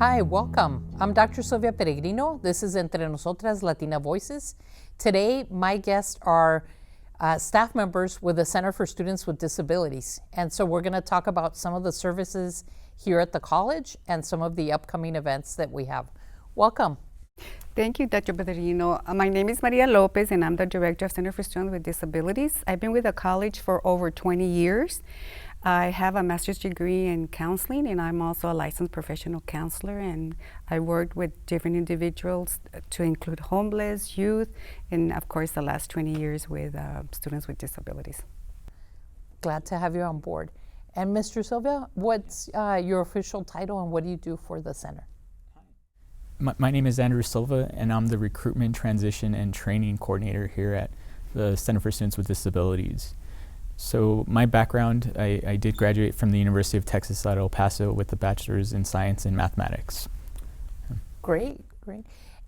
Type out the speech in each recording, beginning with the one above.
Hi, welcome. I'm Dr. Sylvia Peregrino. This is Entre Nosotras, Latina Voices. Today, my guests are staff members with the Center for Students with Disabilities. And so we're going to talk about some of the services here at the college and some of the upcoming events that we have. Welcome. Thank you, Dr. Peregrino. My name is Maria Lopez, and I'm the Director of Center for Students with Disabilities. I've been with the college for over 20 years. I have a master's degree in counseling, and I'm also a licensed professional counselor, and I worked with different individuals to include homeless, youth, and of course the last 20 years with students with disabilities. Glad to have you on board. And Mr. Sylvia, what's your official title and what do you do for the center? My name is Andrew Silva, and I'm the Recruitment, Transition, and Training Coordinator here at the Center for Students with Disabilities. So my background, I did graduate from the University of Texas at El Paso with a bachelor's in science and mathematics. Great.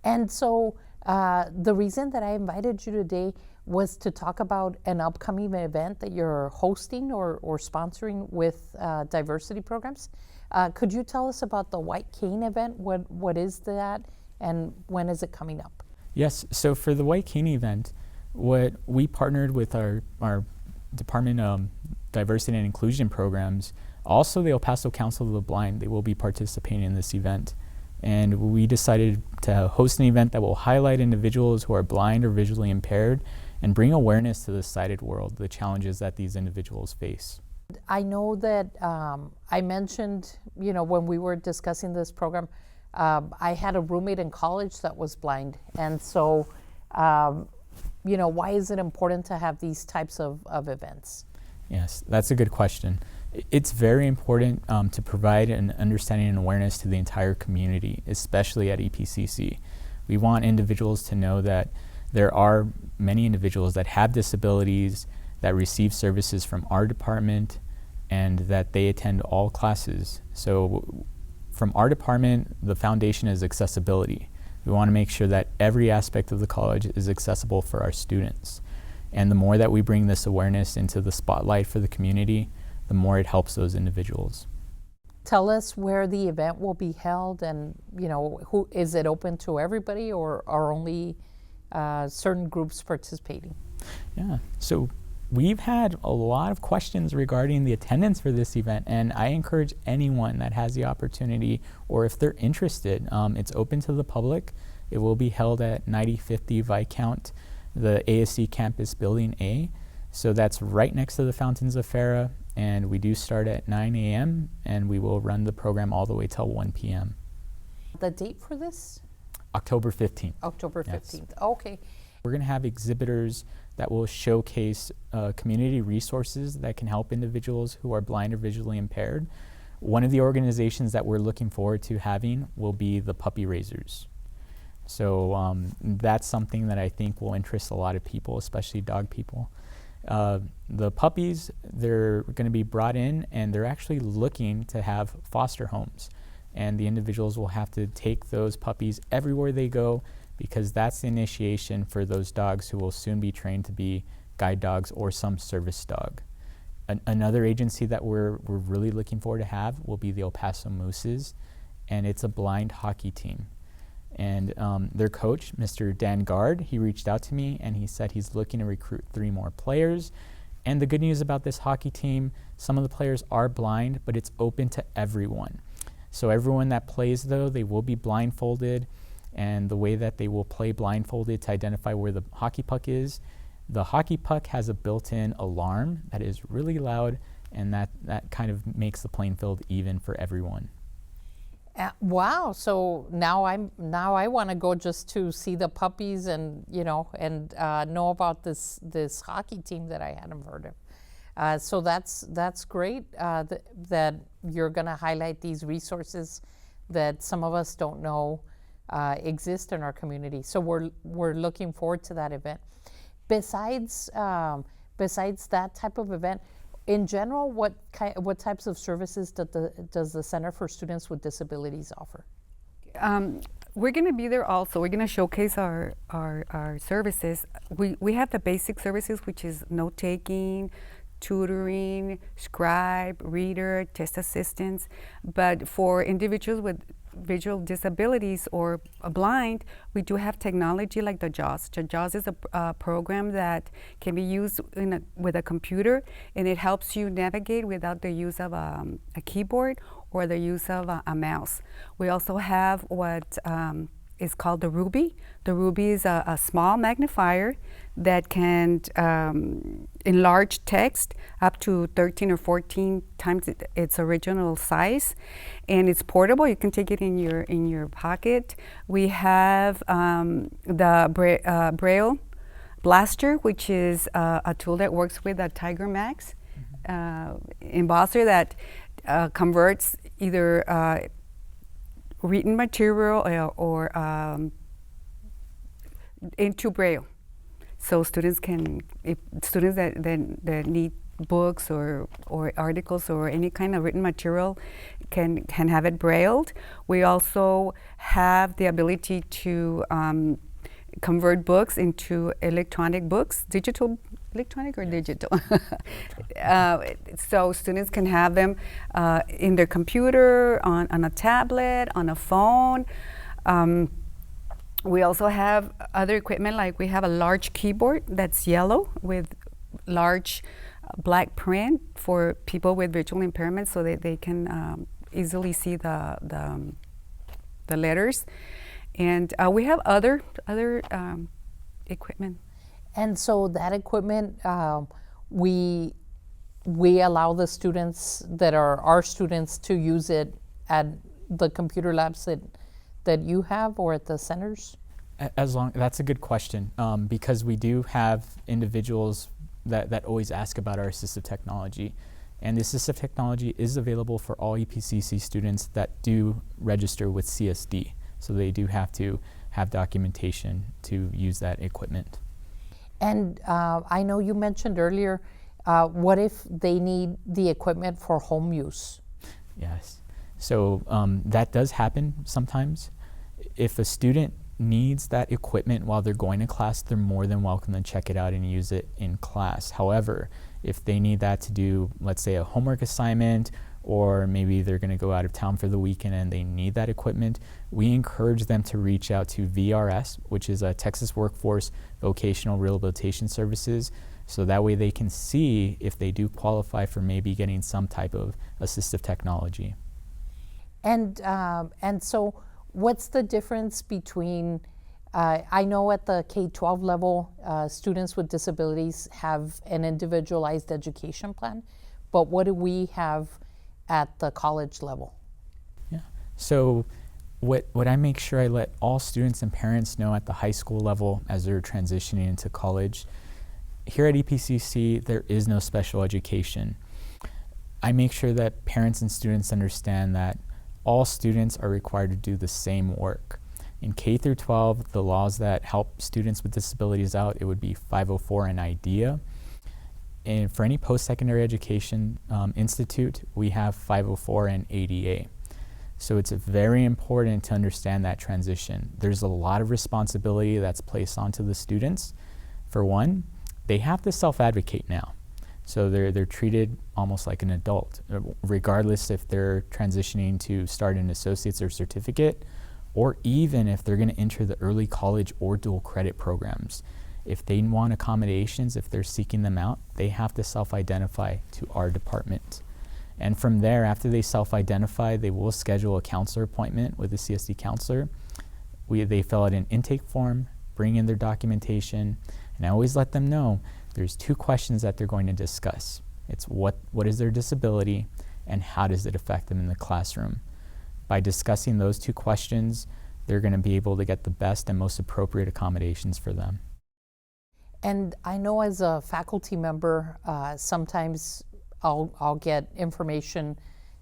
And so the reason that I invited you today was to talk about an upcoming event that you're hosting or sponsoring with diversity programs. Could you tell us about the White Cane event? What is that, and when is it coming up? Yes, so for the White Cane event, what we partnered with our Department of Diversity and Inclusion programs, also the El Paso Council of the Blind, they will be participating in this event. And we decided to host an event that will highlight individuals who are blind or visually impaired and bring awareness to the sighted world, the challenges that these individuals face. I know that I mentioned, when we were discussing this program, I had a roommate in college that was blind. And so, why is it important to have these types of events? Yes, that's a good question. It's very important to provide an understanding and awareness to the entire community, especially at EPCC. We want individuals to know that there are many individuals that have disabilities that receive services from our department and that they attend all classes. So from our department, the foundation is accessibility. We want to make sure that every aspect of the college is accessible for our students. And the more that we bring this awareness into the spotlight for the community, the more it helps those individuals. Tell us where the event will be held, and who is it open to everybody, or are only certain groups participating? Yeah, so we've had a lot of questions regarding the attendance for this event, and I encourage anyone that has the opportunity, or if they're interested, it's open to the public. It will be held at 9050 Viscount, the ASC Campus Building A. So that's right next to the Fountains of Farah, and we do start at 9 a.m. and we will run the program all the way till 1 p.m. The date for this? October 15th. October 15th, yes. Okay. We're going to have exhibitors that will showcase community resources that can help individuals who are blind or visually impaired. One of the organizations that we're looking forward to having will be the Puppy Raisers. So that's something that I think will interest a lot of people, especially dog people. The puppies, they're going to be brought in, and they're actually looking to have foster homes. And the individuals will have to take those puppies everywhere they go, because that's the initiation for those dogs who will soon be trained to be guide dogs or some service dog. Another agency that we're really looking forward to have will be the El Paso Mooses, and it's a blind hockey team. And their coach, Mr. Dan Gard, he reached out to me and he said he's looking to recruit 3 more players. And the good news about this hockey team, some of the players are blind, but it's open to everyone. So everyone that plays, though, they will be blindfolded, and the way that they will play blindfolded to identify where the hockey puck is, the hockey puck has a built-in alarm that is really loud, and that kind of makes the playing field even for everyone. Wow! So now I want to go just to see the puppies and know about this hockey team that I hadn't heard of. So that's great that you're going to highlight these resources that some of us don't know exist in our community. So we're looking forward to that event. Besides that type of event, in general, what types of services does the Center for Students with Disabilities offer? We're going to be there also. We're going to showcase our services. We have the basic services, which is note-taking, tutoring, scribe, reader, test assistance. But for individuals with visual disabilities or blind, we do have technology like the JAWS. The JAWS is a program that can be used with a computer, and it helps you navigate without the use of a keyboard or the use of a mouse. We also have what is called the Ruby. The Ruby is a small magnifier that can enlarge text up to 13 or 14 times its original size, and it's portable. You can take it in your pocket. We have the Braille Blaster, which is a tool that works with a Tiger Max embosser that converts either written material or into Braille. So students that need books or articles or any kind of written material can have it brailled. We also have the ability to convert books into electronic books, electronic or digital. So students can have them in their computer, on a tablet, on a phone. We also have other equipment, like we have a large keyboard that's yellow with large black print for people with visual impairments, so that they can easily see the letters. And we have other equipment. And so that equipment, we allow the students that are our students to use it at the computer labs that you have or at the centers? That's a good question, because we do have individuals that always ask about our assistive technology. And the assistive technology is available for all EPCC students that do register with CSD. So they do have to have documentation to use that equipment. And I know you mentioned earlier, what if they need the equipment for home use? Yes. So that does happen sometimes. If a student needs that equipment while they're going to class, they're more than welcome to check it out and use it in class. However, if they need that to do, let's say, a homework assignment, or maybe they're going to go out of town for the weekend and they need that equipment, we encourage them to reach out to VRS, which is a Texas Workforce Vocational Rehabilitation Services, so that way they can see if they do qualify for maybe getting some type of assistive technology. And so what's the difference between, I know at the K-12 level, students with disabilities have an individualized education plan, but what do we have at the college level? Yeah. So what I make sure I let all students and parents know at the high school level as they're transitioning into college, here at EPCC, there is no special education. I make sure that parents and students understand that all students are required to do the same work. In K through 12, the laws that help students with disabilities out, it would be 504 and IDEA. And for any post-secondary education institute, we have 504 and ADA. So it's very important to understand that transition. There's a lot of responsibility that's placed onto the students. For one, they have to self-advocate now. So they're treated almost like an adult, regardless if they're transitioning to start an associate's or certificate, or even if they're going to enter the early college or dual credit programs. If they want accommodations, if they're seeking them out, they have to self-identify to our department. And from there, after they self-identify, they will schedule a counselor appointment with a CSD counselor. They fill out an intake form, bring in their documentation, and I always let them know there's two questions that they're going to discuss. It's what is their disability and how does it affect them in the classroom. By discussing those two questions, they're going to be able to get the best and most appropriate accommodations for them. And I know as a faculty member, sometimes I'll get information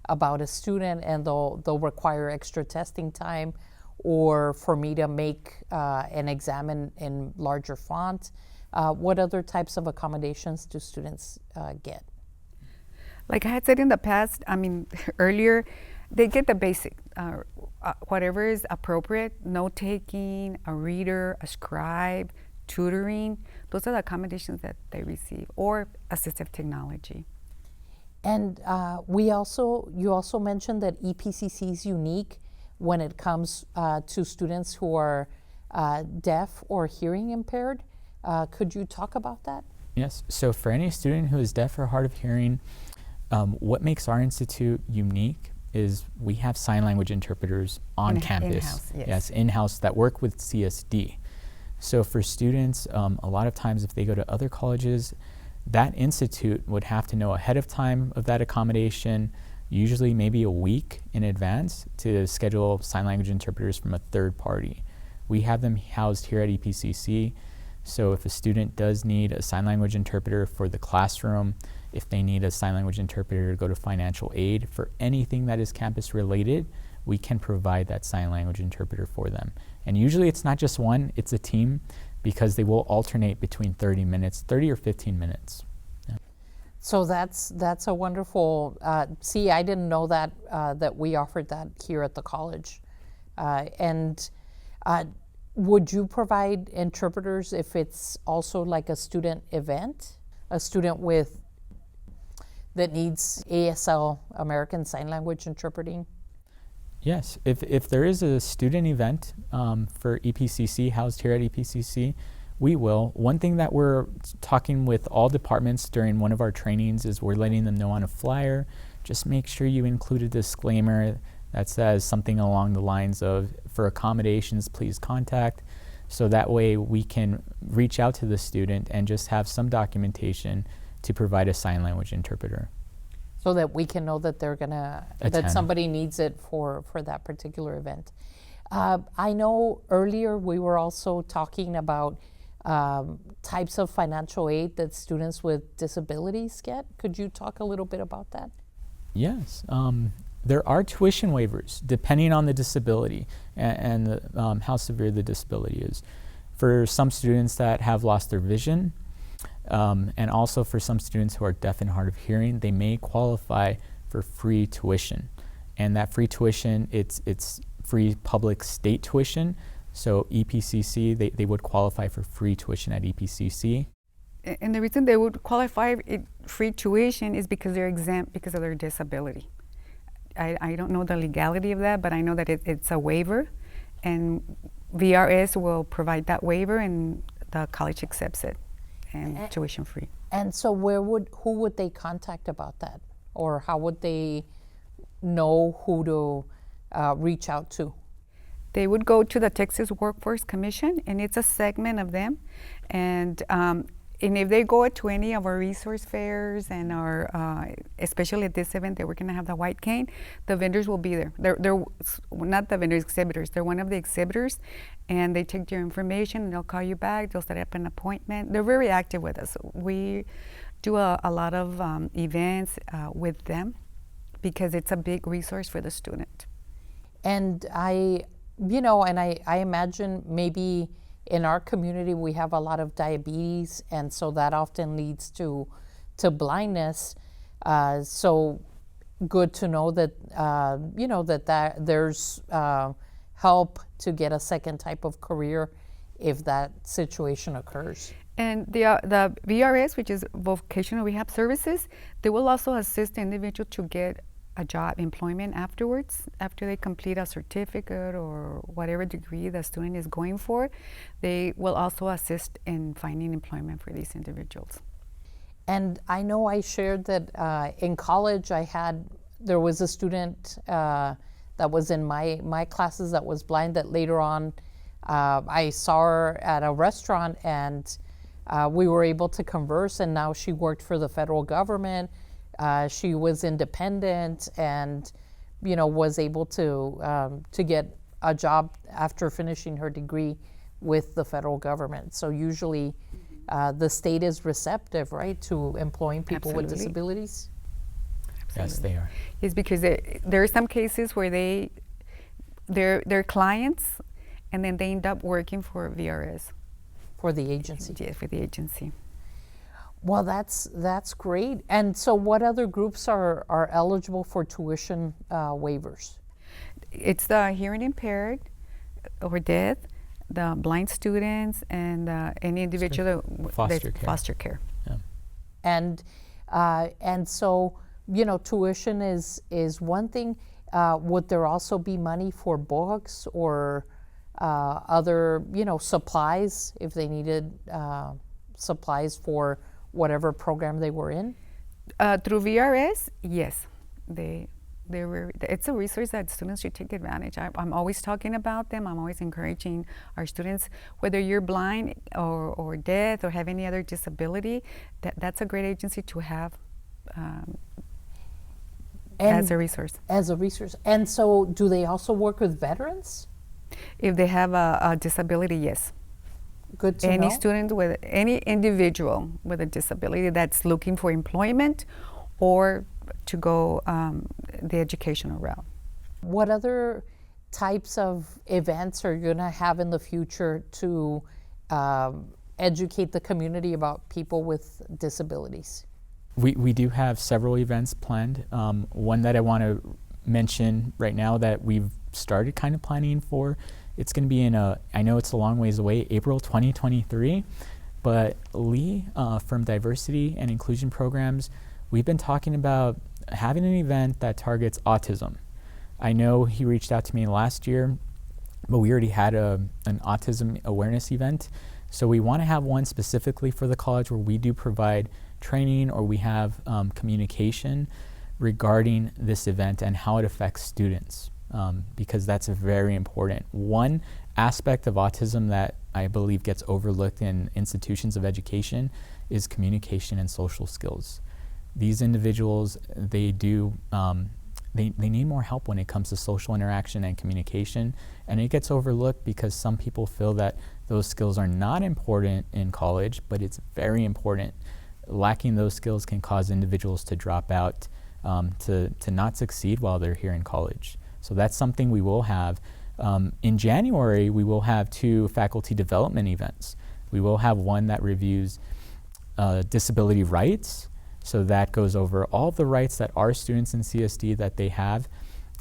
about a student and they'll require extra testing time, or for me to make an exam in larger font. What other types of accommodations do students get? Like I had said in the past, earlier, they get the basic, whatever is appropriate, note-taking, a reader, a scribe, tutoring. Those are the accommodations that they receive, or assistive technology. And you also mentioned that EPCC is unique when it comes to students who are deaf or hearing impaired. Could you talk about that? Yes, so for any student who is deaf or hard of hearing, what makes our institute unique is we have sign language interpreters on campus. In-house, yes. Yes, in-house that work with CSD. So for students, a lot of times if they go to other colleges, that institute would have to know ahead of time of that accommodation, usually maybe a week in advance, to schedule sign language interpreters from a third party. We have them housed here at EPCC. So if a student does need a sign language interpreter for the classroom, if they need a sign language interpreter to go to financial aid, for anything that is campus related, we can provide that sign language interpreter for them. And usually it's not just one, it's a team, because they will alternate between 30 or 15 minutes. Yeah. So that's a wonderful, see, I didn't know that, that we offered that here at the college. And would you provide interpreters if it's also like a student event? A student that needs ASL, American Sign Language Interpreting? Yes, if there is a student event for EPCC, housed here at EPCC, we will. One thing that we're talking with all departments during one of our trainings is we're letting them know on a flyer, just make sure you include a disclaimer that says something along the lines of, for accommodations, please contact. So that way we can reach out to the student and just have some documentation to provide a sign language interpreter. So that we can know that they're gonna, that somebody needs it for that particular event. I know earlier we were also talking about types of financial aid that students with disabilities get. Could you talk a little bit about that? Yes. There are tuition waivers depending on the disability and how severe the disability is. For some students that have lost their vision, and also for some students who are deaf and hard of hearing, they may qualify for free tuition. And that free tuition, it's free public state tuition. So EPCC, they would qualify for free tuition at EPCC. And the reason they would qualify free tuition is because they're exempt because of their disability. I don't know the legality of that, but I know that it's a waiver, and VRS will provide that waiver, and the college accepts it, and tuition free. And so who would they contact about that? Or how would they know who to reach out to? They would go to the Texas Workforce Commission, and it's a segment of them. And if they go to any of our resource fairs and our, especially at this event that we're gonna have the white cane, the vendors will be there. They're not the vendors, exhibitors. They're one of the exhibitors, and they take your information and they'll call you back. They'll set up an appointment. They're very active with us. We do a lot of events with them because it's a big resource for the student. And I imagine maybe in our community we have a lot of diabetes, and so that often leads to blindness. So good to know that that there's help to get a second type of career if that situation occurs. And the VRS, which is Vocational Rehab Services, they will also assist the individual to get a job, employment afterwards, after they complete a certificate or whatever degree the student is going for. They will also assist in finding employment for these individuals. And I know I shared that in college there was a student that was in my classes that was blind, that later on I saw her at a restaurant, and we were able to converse, and now she worked for the federal government. She was independent and, was able to get a job after finishing her degree with the federal government. So usually the state is receptive, right, to employing people Absolutely. with disabilities? Yes, they are. Yes, because there are some cases where they're clients, and then they end up working for VRS. For the agency? Yes, for the agency. Well, that's great. And so what other groups are eligible for tuition waivers? It's the hearing impaired or deaf, the blind students, and any individual foster care. Yeah. And so, tuition is one thing. would there also be money for books or other, supplies if they needed supplies for whatever program they were in? Through VRS, yes, it's a resource that students should take advantage. I'm always talking about them. I'm always encouraging our students, whether you're blind or deaf or have any other disability, that's a great agency to have as a resource. As a resource. And so do they also work with veterans? If they have a disability, yes. Good to know. Any individual with a disability that's looking for employment or to go the educational route. What other types of events are you going to have in the future to educate the community about people with disabilities? We do have several events planned. One that I want to mention right now that we've started kind of planning for, it's going to be I know it's a long ways away, April 2023, but Lee from Diversity and Inclusion Programs, we've been talking about having an event that targets autism. I know he reached out to me last year, but we already had an autism awareness event. So we want to have one specifically for the college where we do provide training or we have communication regarding this event and how it affects students, because that's very important. One aspect of autism that I believe gets overlooked in institutions of education is communication and social skills. These individuals, they need more help when it comes to social interaction and communication, and it gets overlooked because some people feel that those skills are not important in college, but it's very important. Lacking those skills can cause individuals to drop out, to not succeed while they're here in college. So that's something we will have. In January, we will have 2 faculty development events. We will have one that reviews disability rights. So that goes over all the rights that our students in CSD that they have.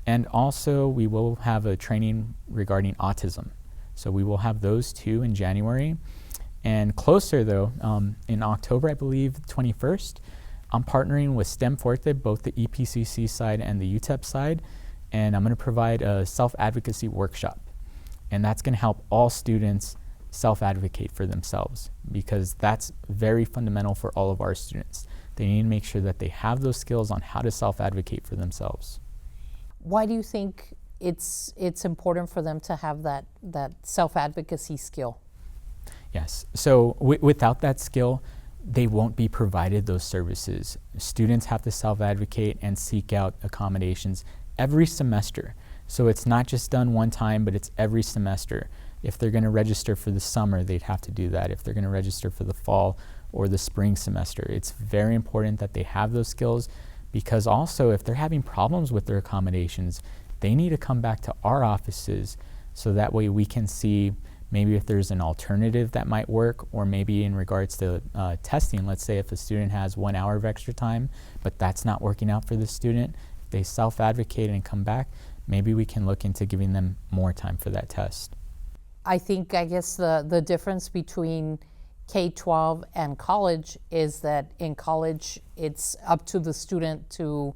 And also we will have a training regarding autism. So we will have those 2 in January. And closer though, in October, I believe, 21st, I'm partnering with STEM Forte, both the EPCC side and the UTEP side. And I'm going to provide a self-advocacy workshop. And that's going to help all students self-advocate for themselves, because that's very fundamental for all of our students. They need to make sure that they have those skills on how to self-advocate for themselves. Why do you think it's important for them to have that self-advocacy skill? Yes, so without that skill, they won't be provided those services. Students have to self-advocate and seek out accommodations every semester. So it's not just done one time, but it's every semester. If they're going to register for the summer, they'd have to do that. If they're going to register for the fall or the spring semester, it's very important that they have those skills, because also if they're having problems with their accommodations, they need to come back to our offices so that way we can see maybe if there's an alternative that might work, or maybe in regards to testing, let's say if a student has 1 hour of extra time, but that's not working out for the student, if they self-advocate and come back, maybe we can look into giving them more time for that test. I guess the difference between K-12 and college is that in college it's up to the student to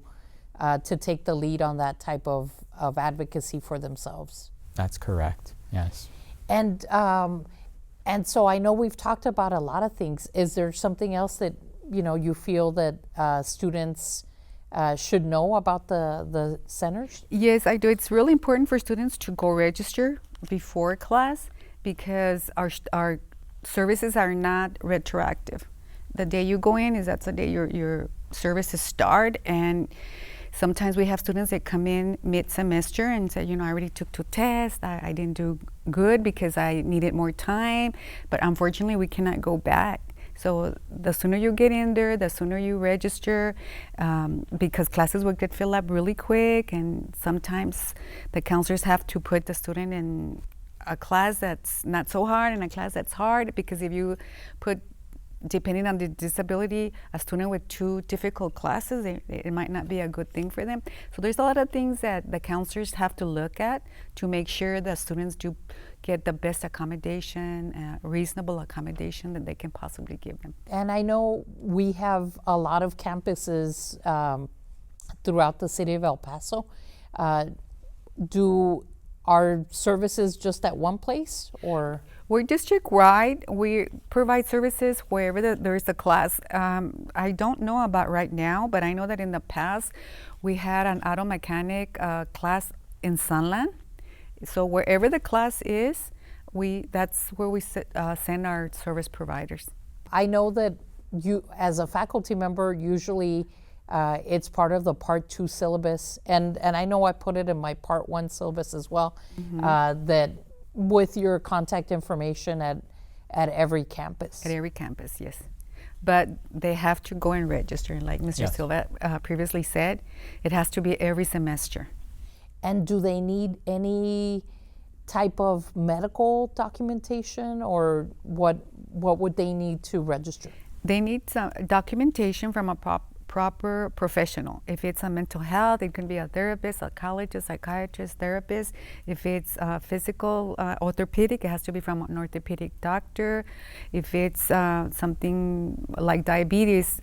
take the lead on that type of advocacy for themselves. That's correct, yes. And so I know we've talked about a lot of things. Is there something else that you feel that students should know about the centers? Yes, I do. It's really important for students to go register before class, because our services are not retroactive. The day you go in that's the day your services start, and sometimes we have students that come in mid-semester and say, I already took 2 tests, I didn't do good because I needed more time, but unfortunately we cannot go back. So the sooner you get in there, the sooner you register, because classes will get filled up really quick, and sometimes the counselors have to put the student in a class that's not so hard and a class that's hard, because if you put, depending on the disability, a student with 2 difficult classes, it might not be a good thing for them. So there's a lot of things that the counselors have to look at to make sure that students do get the best accommodation, reasonable accommodation that they can possibly give them. And I know we have a lot of campuses throughout the city of El Paso. Do our services just at one place, or? We're district-wide. We provide services wherever there is a class. I don't know about right now, but I know that in the past we had an auto mechanic class in Sunland. So wherever the class is, that's where we send our service providers. I know that you, as a faculty member, usually it's part of the Part 2 syllabus, and I know I put it in my Part 1 syllabus as well, that with your contact information at every campus. At every campus, yes. But they have to go and register, like Mr. Yes. Silva previously said. It has to be every semester. And do they need any type of medical documentation, or what would they need to register? They need some documentation from a proper professional. If it's a mental health, it can be a therapist, psychologist, psychiatrist, therapist. If it's physical, orthopedic, it has to be from an orthopedic doctor. If it's something like diabetes,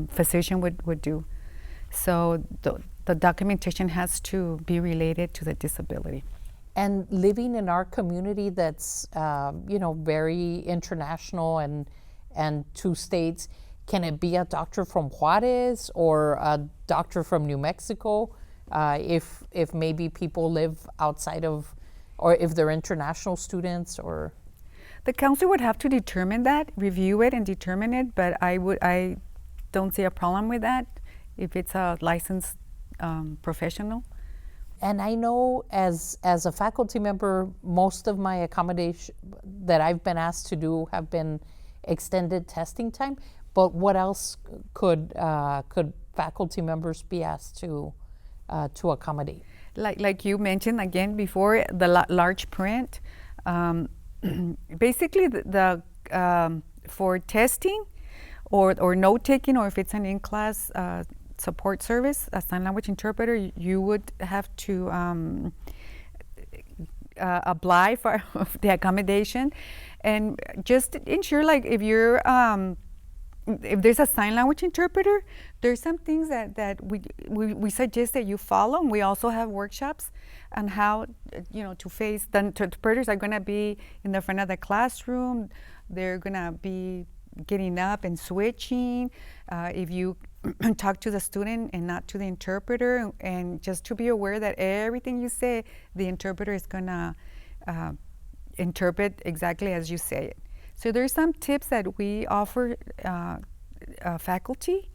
physician would do. So the documentation has to be related to the disability. And living in our community that's very international and 2 states, can it be a doctor from Juarez or a doctor from New Mexico if maybe people live outside of, or if they're international students? Or The counselor would have to determine that, review it and determine it, but I don't see a problem with that if it's a licensed professional. And I know as a faculty member, most of my accommodation that I've been asked to do have been extended testing time. But what else could faculty members be asked to accommodate? Like you mentioned again before, the large print. Basically, the for testing or note taking, or if it's an in-class support service, a sign language interpreter, you would have to apply for the accommodation, and just ensure, like, if you're if there's a sign language interpreter, there's some things that we suggest that you follow, and we also have workshops on how to face. The interpreters are going to be in the front of the classroom. They're going to be getting up and switching. If you talk to the student and not to the interpreter, and just to be aware that everything you say, the interpreter is going to interpret exactly as you say it. So there's some tips that we offer faculty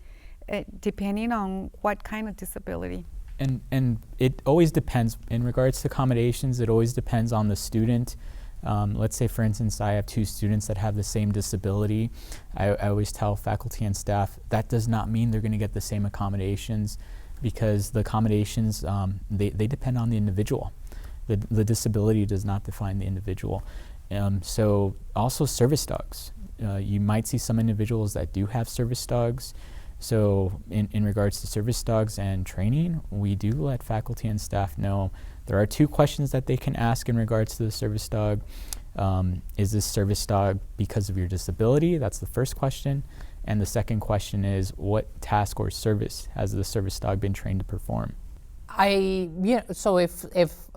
depending on what kind of disability. And it always depends. In regards to accommodations, it always depends on the student. Let's say, for instance, I have 2 students that have the same disability. I always tell faculty and staff that does not mean they're going to get the same accommodations, because the accommodations, they depend on the individual. The disability does not define the individual. So also service dogs. You might see some individuals that do have service dogs. So in regards to service dogs and training, we do let faculty and staff know there are 2 questions that they can ask in regards to the service dog. Is this service dog because of your disability? That's the first question. And the second question is, what task or service has the service dog been trained to perform? So if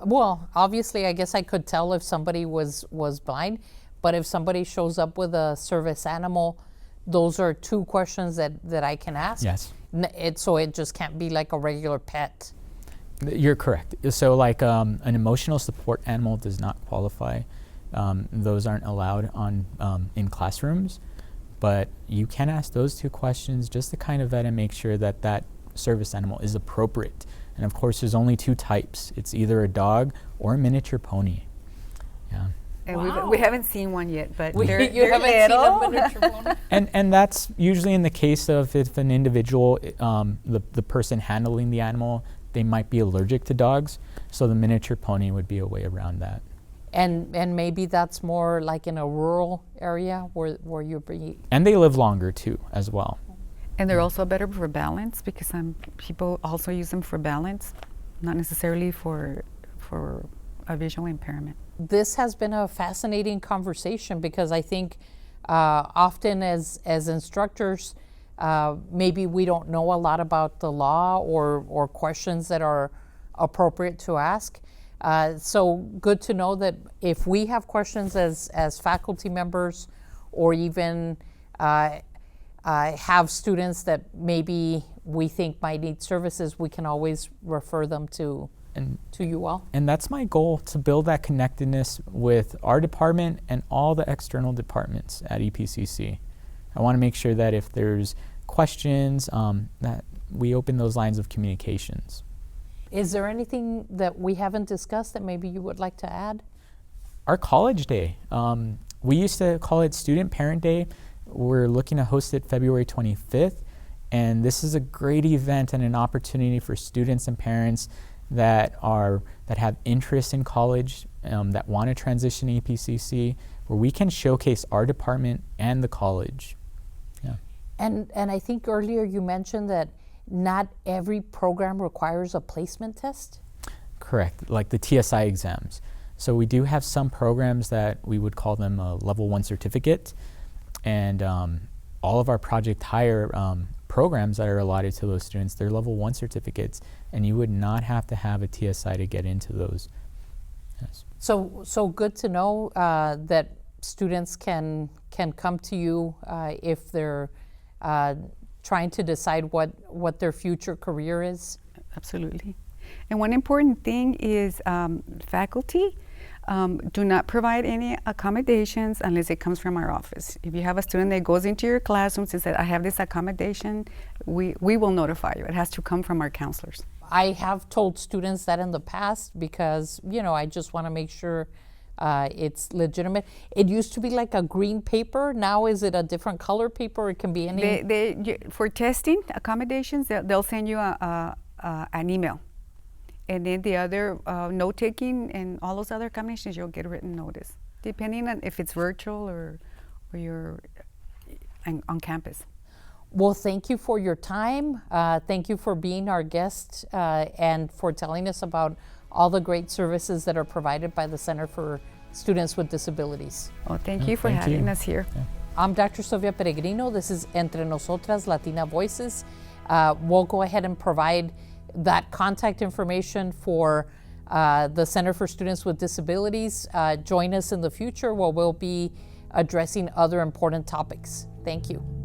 well, obviously, I guess I could tell if somebody was blind, but if somebody shows up with a service animal, those are 2 questions that I can ask. Yes. So it just can't be like a regular pet. You're correct. So like an emotional support animal does not qualify. Those aren't allowed in classrooms, but you can ask those 2 questions just to kind of vet and make sure that that service animal is appropriate. And of course, there's only 2 types. It's either a dog or a miniature pony. Yeah. And Wow. we haven't seen one yet, but You they're haven't little. seen a miniature pony? And that's usually in the case of if an individual, the person handling the animal, they might be allergic to dogs. So the miniature pony would be a way around that. And maybe that's more like in a rural area where you be. And they live longer too, as well. And they're also better for balance, because some people also use them for balance, not necessarily for a visual impairment. This has been a fascinating conversation, because I think often as instructors, maybe we don't know a lot about the law or questions that are appropriate to ask. So good to know that if we have questions as faculty members, or even have students that maybe we think might need services, we can always refer them to you all. And that's my goal, to build that connectedness with our department and all the external departments at EPCC. I want to make sure that if there's questions, that we open those lines of communications. Is there anything that we haven't discussed that maybe you would like to add? Our college day, we used to call it Student Parent Day. We're looking to host it February 25th. And this is a great event and an opportunity for students and parents that have interest in college, that want to transition to EPCC, where we can showcase our department and the college. Yeah. And I think earlier you mentioned that not every program requires a placement test? Correct, like the TSI exams. So we do have some programs that we would call them a level 1 certificate, and all of our project hire programs that are allotted to those students, they're level 1 certificates, and you would not have to have a TSI to get into those. Yes. So good to know that students can come to you if they're trying to decide what their future career is. Absolutely. And one important thing is faculty do not provide any accommodations unless it comes from our office. If you have a student that goes into your classroom and says, I have this accommodation, we will notify you. It has to come from our counselors. I have told students that in the past because, I just want to make sure it's legitimate. It used to be like a green paper. Now is it a different color paper? It can be any. For testing accommodations, they'll send you an email. And then the other note-taking and all those other accommodations, you'll get a written notice, depending on if it's virtual or you're on campus. Well, thank you for your time. Thank you for being our guest and for telling us about all the great services that are provided by the Center for Students with Disabilities. Well, thank you for having us here. Yeah. I'm Dr. Sylvia Peregrino. This is Entre Nosotras, Latina Voices. We'll go ahead and provide that contact information for the Center for Students with Disabilities. Join us in the future where we'll be addressing other important topics. Thank you.